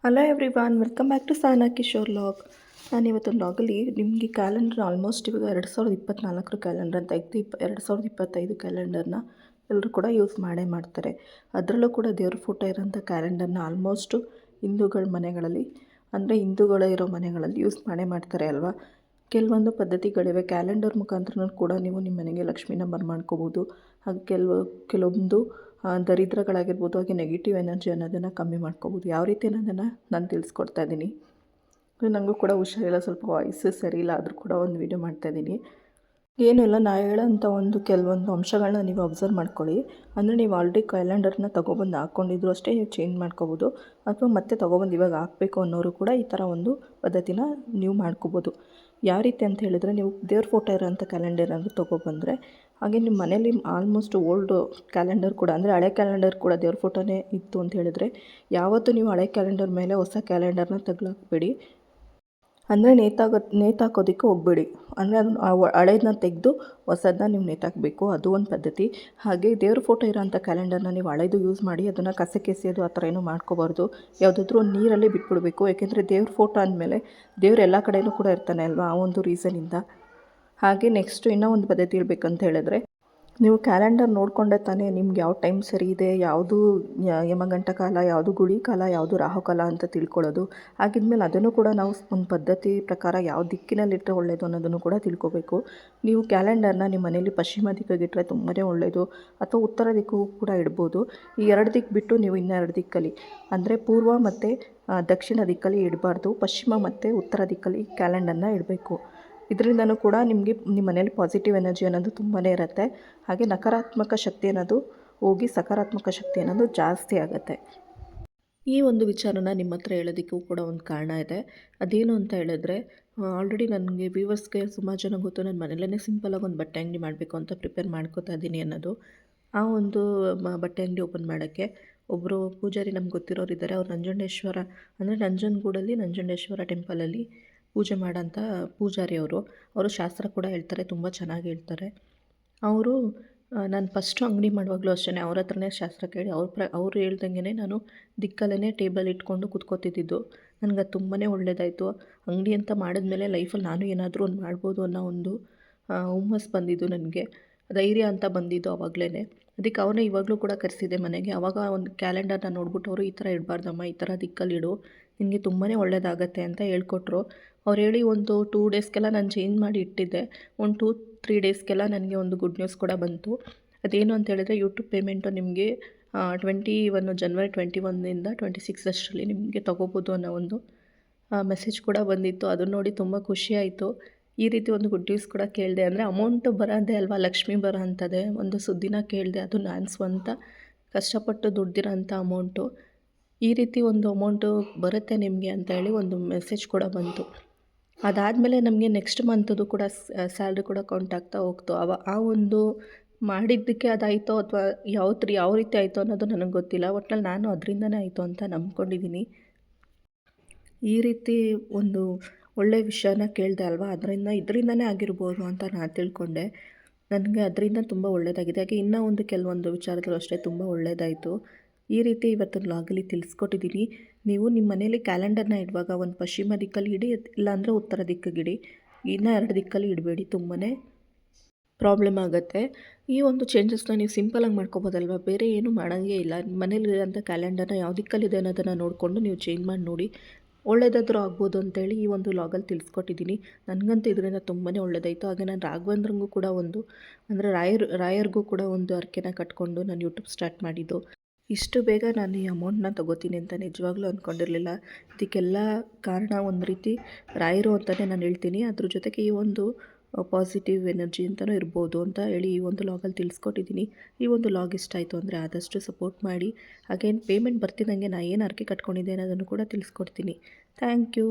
Hello everyone, welcome back to Sana Kishore log. ನಾನು ಇವತ್ತು ಲಾಗಲ್ಲಿ ನಿಮಗೆ ಕ್ಯಾಲೆಂಡರ್ ಆಲ್ಮೋಸ್ಟ್ ಇವಾಗ 2024 ಕ್ಯಾಲೆಂಡರ್ ತೆಗೆದು 2025 ಕ್ಯಾಲೆಂಡರ್ನ ಎಲ್ಲರೂ ಕೂಡ ಯೂಸ್ ಮಾಡೇ ಮಾಡ್ತಾರೆ. ಅದರಲ್ಲೂ ಕೂಡ ದೇವ್ರ ಫೋಟೋ ಇರೋಂಥ ಕ್ಯಾಲೆಂಡರ್ನ ಆಲ್ಮೋಸ್ಟು ಹಿಂದೂಗಳ ಮನೆಗಳಲ್ಲಿ, ಅಂದರೆ ಹಿಂದೂಗಳ ಇರೋ ಮನೆಗಳಲ್ಲಿ ಯೂಸ್ ಮಾಡೇ ಮಾಡ್ತಾರೆ ಅಲ್ವಾ. ಕೆಲವೊಂದು ಪದ್ಧತಿಗಳಿವೆ. ಕ್ಯಾಲೆಂಡರ್ ಮುಖಾಂತರ ಕೂಡ ನೀವು ನಿಮ್ಮ ಮನೆಗೆ ಲಕ್ಷ್ಮೀನ ಬರ್ಮಾಡ್ಕೋಬೋದು. ಹಾಗೆ ಕೆಲವೊಂದು ದರಿದ್ರಗಳಾಗಿರ್ಬೋದು, ಹಾಗೆ ನೆಗೆಟಿವ್ ಎನರ್ಜಿ ಅನ್ನೋದನ್ನು ಕಮ್ಮಿ ಮಾಡ್ಕೋಬೋದು. ಯಾವ ರೀತಿ ಅನ್ನೋದನ್ನು ನಾನು ತಿಳಿಸ್ಕೊಡ್ತಾ ಇದ್ದೀನಿ. ನನಗೂ ಕೂಡ ಹುಷಾರಿಲ್ಲ, ಸ್ವಲ್ಪ ವಾಯ್ಸು ಸರಿ ಇಲ್ಲ, ಆದರೂ ಕೂಡ ಒಂದು ವೀಡಿಯೋ ಮಾಡ್ತಾಯಿದ್ದೀನಿ. ಏನಿಲ್ಲ, ನಾ ಹೇಳೋಂಥ ಕೆಲವೊಂದು ಅಂಶಗಳನ್ನ ನೀವು ಅಬ್ಸರ್ವ್ ಮಾಡ್ಕೊಳ್ಳಿ. ಅಂದರೆ ನೀವು ಆಲ್ರೆಡಿ ಕ್ಯಾಲೆಂಡರ್ನ ತೊಗೊಬಂದು ಹಾಕ್ಕೊಂಡಿದ್ರು ಅಷ್ಟೇ ನೀವು ಚೇಂಜ್ ಮಾಡ್ಕೋಬೋದು, ಅಥವಾ ಮತ್ತೆ ತೊಗೊಬಂದು ಇವಾಗ ಹಾಕಬೇಕು ಅನ್ನೋರು ಕೂಡ ಈ ಥರ ಒಂದು ಪದ್ಧತಿನ ನೀವು ಮಾಡ್ಕೋಬೋದು. ಯಾವ ರೀತಿ ಅಂತ ಹೇಳಿದರೆ, ನೀವು ದೇವ್ರ ಫೋಟೋ ಇರೋಂಥ ಕ್ಯಾಲೆಂಡರ್ ಏನಾದರೂ ತೊಗೊಬಂದರೆ, ಹಾಗೆ ನಿಮ್ಮ ಮನೇಲಿ ಆಲ್ಮೋಸ್ಟ್ ಓಲ್ಡು ಕ್ಯಾಲೆಂಡರ್ ಕೂಡ, ಅಂದರೆ ಹಳೆ ಕ್ಯಾಲೆಂಡರ್ ಕೂಡ ದೇವ್ರ ಫೋಟೋನೇ ಇತ್ತು ಅಂತ ಹೇಳಿದ್ರೆ, ಯಾವತ್ತೂ ನೀವು ಹಳೆ ಕ್ಯಾಲೆಂಡರ್ ಮೇಲೆ ಹೊಸ ಕ್ಯಾಲೆಂಡರ್ನ ತಗ್ಲಾಕಬೇಡಿ. ಅಂದರೆ ನೇತಾಕೋದಕ್ಕೆ ಹೋಗಬೇಡಿ. ಅಂದರೆ ಅದನ್ನು ಹಳೇದನ್ನ ತೆಗೆದು ಹೊಸದನ್ನ ನೀವು ನೇತಾಕಬೇಕು, ಅದು ಒಂದು ಪದ್ಧತಿ. ಹಾಗೆ ದೇವ್ರ ಫೋಟೋ ಇರೋಂಥ ಕ್ಯಾಲೆಂಡರ್ನ ನೀವು ಹಳೇದು ಯೂಸ್ ಮಾಡಿ ಅದನ್ನು ಕಸಕ್ಕೆ ಎಸೆಯೋದು ಆ ಥರ ಏನೂ ಮಾಡ್ಕೋಬಾರ್ದು. ಯಾವುದಾದ್ರೂ ಒಂದು ನೀರಲ್ಲಿ ಬಿಟ್ಬಿಡಬೇಕು. ಯಾಕೆಂದರೆ ದೇವ್ರ ಫೋಟೋ ಅಂದಮೇಲೆ ದೇವ್ರು ಎಲ್ಲ ಕಡೆಯೂ ಕೂಡ ಇರ್ತಾನೆ ಅಲ್ವಾ, ಆ ಒಂದು ರೀಸನಿಂದ. ಹಾಗೆ ನೆಕ್ಸ್ಟು ಇನ್ನೂ ಒಂದು ಪದ್ಧತಿ ಇರಬೇಕಂತ ಹೇಳಿದ್ರೆ, ನೀವು ಕ್ಯಾಲೆಂಡರ್ ನೋಡಿಕೊಂಡೆ ತಾನೇ ನಿಮ್ಗೆ ಯಾವ ಟೈಮ್ ಸರಿ ಇದೆ, ಯಾವುದು ಯಮಗಂಟ ಕಾಲ, ಯಾವುದು ಗುಳಿ ಕಾಲ, ಯಾವುದು ರಾಹುಕಾಲ ಅಂತ ತಿಳ್ಕೊಳ್ಳೋದು. ಹಾಗಿದ್ಮೇಲೆ ಅದನ್ನು ಕೂಡ ನಾವು ಒಂದು ಪದ್ಧತಿ ಪ್ರಕಾರ ಯಾವ ದಿಕ್ಕಿನಲ್ಲಿಟ್ಟರೆ ಒಳ್ಳೆಯದು ಅನ್ನೋದನ್ನು ಕೂಡ ತಿಳ್ಕೊಬೇಕು. ನೀವು ಕ್ಯಾಲೆಂಡರ್ನ ನಿಮ್ಮ ಮನೇಲಿ ಪಶ್ಚಿಮ ದಿಕ್ಕಿಗಿಟ್ಟರೆ ತುಂಬಾ ಒಳ್ಳೆಯದು, ಅಥವಾ ಉತ್ತರ ದಿಕ್ಕು ಕೂಡ ಇಡ್ಬೋದು. ಈ ಎರಡು ದಿಕ್ಕು ಬಿಟ್ಟು ನೀವು ಇನ್ನೆರಡು ದಿಕ್ಕಲ್ಲಿ, ಅಂದರೆ ಪೂರ್ವ ಮತ್ತು ದಕ್ಷಿಣ ದಿಕ್ಕಲ್ಲಿ ಇಡಬಾರ್ದು. ಪಶ್ಚಿಮ ಮತ್ತು ಉತ್ತರ ದಿಕ್ಕಲ್ಲಿ ಕ್ಯಾಲೆಂಡರ್ನ ಇಡಬೇಕು. ಇದರಿಂದನೂ ಕೂಡ ನಿಮಗೆ ನಿಮ್ಮ ಮನೇಲಿ ಪಾಸಿಟಿವ್ ಎನರ್ಜಿ ಅನ್ನೋದು ತುಂಬಾ ಇರುತ್ತೆ. ಹಾಗೆ ನಕಾರಾತ್ಮಕ ಶಕ್ತಿ ಅನ್ನೋದು ಹೋಗಿ ಸಕಾರಾತ್ಮಕ ಶಕ್ತಿ ಅನ್ನೋದು ಜಾಸ್ತಿ ಆಗುತ್ತೆ. ಈ ಒಂದು ವಿಚಾರನ ನಿಮ್ಮ ಹತ್ರ ಹೇಳೋದಕ್ಕೂ ಕೂಡ ಒಂದು ಕಾರಣ ಇದೆ. ಅದೇನು ಅಂತ ಹೇಳಿದ್ರೆ, ಆಲ್ರೆಡಿ ನನಗೆ ವ್ಯೂವರ್ಸ್ಗೆ ಸುಮಾರು ಜನ ಗೊತ್ತು, ನನ್ನ ಮನೆಯಲ್ಲೇ ಸಿಂಪಲಾಗಿ ಒಂದು ಬಟ್ಟೆ ಅಂಗಡಿ ಮಾಡಬೇಕು ಅಂತ ಪ್ರಿಪೇರ್ ಮಾಡ್ಕೋತಾ ಇದ್ದೀನಿ ಅನ್ನೋದು. ಆ ಒಂದು ಬಟ್ಟೆ ಅಂಗಡಿ ಓಪನ್ ಮಾಡೋಕ್ಕೆ ಒಬ್ಬರು ಪೂಜಾರಿ ನಮ್ಗೆ ಗೊತ್ತಿರೋರಿದ್ದಾರೆ. ಅವ್ರು ನಂಜುಂಡೇಶ್ವರ, ಅಂದರೆ ನಂಜನಗೂಡಲ್ಲಿ ನಂಜುಂಡೇಶ್ವರ ಟೆಂಪಲಲ್ಲಿ ಪೂಜೆ ಮಾಡೋಂಥ ಪೂಜಾರಿ ಅವರು ಶಾಸ್ತ್ರ ಕೂಡ ಹೇಳ್ತಾರೆ, ತುಂಬ ಚೆನ್ನಾಗಿ ಹೇಳ್ತಾರೆ. ಅವರು ನಾನು ಫಸ್ಟು ಅಂಗಡಿ ಮಾಡುವಾಗಲೂ ಅಷ್ಟೇ ಅವ್ರ ಹತ್ರನೇ ಶಾಸ್ತ್ರ ಕೇಳಿ ಅವ್ರು ಹೇಳ್ದಂಗೆ ನಾನು ದಿಕ್ಕಲ್ಲೇ ಟೇಬಲ್ ಇಟ್ಕೊಂಡು ಕೂತ್ಕೋತಿದ್ದು. ನನಗೆ ಅದು ತುಂಬಾ ಒಳ್ಳೆಯದಾಯಿತು. ಅಂಗಡಿ ಅಂತ ಮಾಡಿದ್ಮೇಲೆ ಲೈಫಲ್ಲಿ ನಾನು ಏನಾದರೂ ಒಂದು ಮಾಡ್ಬೋದು ಅನ್ನೋ ಒಂದು ಹುಮ್ಮಸ್ಸು ಬಂದಿದ್ದು, ನನಗೆ ಧೈರ್ಯ ಅಂತ ಬಂದಿದ್ದು ಆವಾಗಲೇ. ಅದಕ್ಕೆ ಅವನೇ ಇವಾಗಲೂ ಕೂಡ ಕರೆಸಿದೆ ಮನೆಗೆ. ಆವಾಗ ಒಂದು ಕ್ಯಾಲೆಂಡರ್ನ ನೋಡ್ಬಿಟ್ಟು ಅವರು, ಈ ಥರ ಇಡಬಾರ್ದಮ್ಮ, ಈ ಥರ ದಿಕ್ಕಲ್ಲಿಡು, ನಿನಗೆ ತುಂಬಾ ಒಳ್ಳೆಯದಾಗತ್ತೆ ಅಂತ ಹೇಳ್ಕೊಟ್ರು. ಅವ್ರು ಹೇಳಿ ಒಂದು 2 ಡೇಸ್ಗೆಲ್ಲ ನಾನು ಚೇಂಜ್ ಮಾಡಿ ಇಟ್ಟಿದ್ದೆ. ಒಂದು 2-3 ಡೇಸ್ಗೆಲ್ಲ ನನಗೆ ಒಂದು ಗುಡ್ ನ್ಯೂಸ್ ಕೂಡ ಬಂತು. ಅದೇನು ಅಂತ ಹೇಳಿದ್ರೆ, ಯೂಟ್ಯೂಬ್ ಪೇಮೆಂಟು ನಿಮಗೆ ಜನವರಿ 21ಇಂದ 26 ಅಷ್ಟರಲ್ಲಿ ನಿಮಗೆ ತೊಗೋಬೋದು ಅನ್ನೋ ಒಂದು ಮೆಸೇಜ್ ಕೂಡ ಬಂದಿತ್ತು. ಅದನ್ನು ನೋಡಿ ತುಂಬ ಖುಷಿಯಾಯಿತು. ಈ ರೀತಿ ಒಂದು ಗುಡ್ ನ್ಯೂಸ್ ಕೂಡ ಕೇಳಿದೆ. ಅಂದರೆ ಅಮೌಂಟು ಬರೋದೇ ಅಲ್ವಾ, ಲಕ್ಷ್ಮಿ ಬರೋ ಅಂಥದ್ದೇ ಒಂದು ಸುದ್ದಿನ ಕೇಳಿದೆ. ಅದು ನಾನು ಸ್ವಂತ ಕಷ್ಟಪಟ್ಟು ದುಡ್ದಿರೋ ಅಂಥ ಅಮೌಂಟು. ಈ ರೀತಿ ಒಂದು ಅಮೌಂಟು ಬರುತ್ತೆ ನಿಮಗೆ ಅಂತ ಹೇಳಿ ಒಂದು ಮೆಸೇಜ್ ಕೂಡ ಬಂತು. ಅದಾದಮೇಲೆ ನಮಗೆ ನೆಕ್ಸ್ಟ್ ಮಂತದು ಕೂಡ ಸ್ಯಾಲ್ರಿ ಕೂಡ ಕೌಂಟ್ ಆಗ್ತಾ ಹೋಗ್ತು. ಆ ಒಂದು ಮಾಡಿದ್ದಕ್ಕೆ ಅದಾಯಿತೋ ಅಥವಾ ಯಾವ ರೀತಿ ಆಯಿತು ಅನ್ನೋದು ನನಗೆ ಗೊತ್ತಿಲ್ಲ. ಒಟ್ನಲ್ಲಿ ನಾನು ಅದರಿಂದನೇ ಆಯಿತು ಅಂತ ನಂಬ್ಕೊಂಡಿದ್ದೀನಿ. ಈ ರೀತಿ ಒಂದು ಒಳ್ಳೆಯ ವಿಷಯನ ಕೇಳಿದೆ ಅಲ್ವಾ, ಇದರಿಂದನೇ ಆಗಿರ್ಬೋದು ಅಂತ ನಾನು ತಿಳ್ಕೊಂಡೆ. ನನಗೆ ಅದರಿಂದ ತುಂಬ ಒಳ್ಳೆಯದಾಗಿದೆ. ಹಾಗೆ ಇನ್ನೂ ಕೆಲವೊಂದು ವಿಚಾರದಲ್ಲೂ ಅಷ್ಟೇ ತುಂಬ ಒಳ್ಳೆಯದಾಯಿತು. ಈ ರೀತಿ ಇವತ್ತಿನ ಲಾಗಲ್ಲಿ ತಿಳಿಸ್ಕೊಟ್ಟಿದ್ದೀನಿ. ನೀವು ನಿಮ್ಮ ಮನೇಲಿ ಕ್ಯಾಲೆಂಡರ್ನ ಇಡುವಾಗ ಒಂದು ಪಶ್ಚಿಮ ದಿಕ್ಕಲ್ಲಿ ಇಡಿ, ಇಲ್ಲಾಂದರೆ ಉತ್ತರ ದಿಕ್ಕಿಗಿಡಿ. ಇನ್ನೂ 2 ದಿಕ್ಕಲ್ಲಿ ಇಡಬೇಡಿ, ತುಂಬಾ ಪ್ರಾಬ್ಲಮ್ ಆಗುತ್ತೆ. ಈ ಒಂದು ಚೇಂಜಸ್ನ ನೀವು ಸಿಂಪಲಾಗಿ ಮಾಡ್ಕೋಬೋದಲ್ವ, ಬೇರೆ ಏನೂ ಮಾಡೋಂಗೇ ಇಲ್ಲ. ಮನೇಲಿರೋಂಥ ಕ್ಯಾಲೆಂಡರ್ನ ಯಾವ ದಿಕ್ಕಲ್ಲಿದೆ ಅನ್ನೋದನ್ನು ನೋಡಿಕೊಂಡು ನೀವು ಚೇಂಜ್ ಮಾಡಿ ನೋಡಿ, ಒಳ್ಳೆಯದಾದರೂ ಆಗ್ಬೋದು ಅಂತೇಳಿ ಈ ಒಂದು ಲಾಗಲ್ಲಿ ತಿಳಿಸ್ಕೊಟ್ಟಿದ್ದೀನಿ. ನನಗಂತೂ ಇದರಿಂದ ತುಂಬಾ ಒಳ್ಳೆಯದಾಯಿತು. ಹಾಗೆ ನಾನು ರಾಘವೇಂದ್ರಂಗೂ ಕೂಡ ಅಂದರೆ ರಾಯರ್ಗೂ ಕೂಡ ಒಂದು ಹರಕೆನ ಕಟ್ಕೊಂಡು ನಾನು ಯೂಟ್ಯೂಬ್ ಸ್ಟಾರ್ಟ್ ಮಾಡಿದ್ದು. ಇಷ್ಟು ಬೇಗ ನಾನು ಈ ಅಮೌಂಟ್ನ ತೊಗೋತೀನಿ ಅಂತ ನಿಜವಾಗ್ಲೂ ಅಂದ್ಕೊಂಡಿರಲಿಲ್ಲ. ಇದಕ್ಕೆಲ್ಲ ಕಾರಣ ಒಂದು ರೀತಿ ರಾಯರು ಅಂತಲೇ ನಾನು ಹೇಳ್ತೀನಿ. ಅದ್ರ ಜೊತೆಗೆ ಈ ಒಂದು ಪಾಸಿಟಿವ್ ಎನರ್ಜಿ ಅಂತಲೂ ಇರ್ಬೋದು ಅಂತ ಹೇಳಿ ಈ ಒಂದು ಲಾಗಲ್ಲಿ ತಿಳಿಸ್ಕೊಟ್ಟಿದ್ದೀನಿ. ಈ ಒಂದು ಲಾಗ್ ಇಷ್ಟ ಆಯಿತು ಅಂದರೆ ಆದಷ್ಟು ಸಪೋರ್ಟ್ ಮಾಡಿ. ಹಾಗೇನು ಪೇಮೆಂಟ್ ಬರ್ತಿದ್ದಂಗೆ ನಾನು ಏನು ಹರಕೆ ಕಟ್ಕೊಂಡಿದ್ದೆ ಅನ್ನೋದನ್ನು ಕೂಡ ತಿಳಿಸ್ಕೊಡ್ತೀನಿ. Thank you.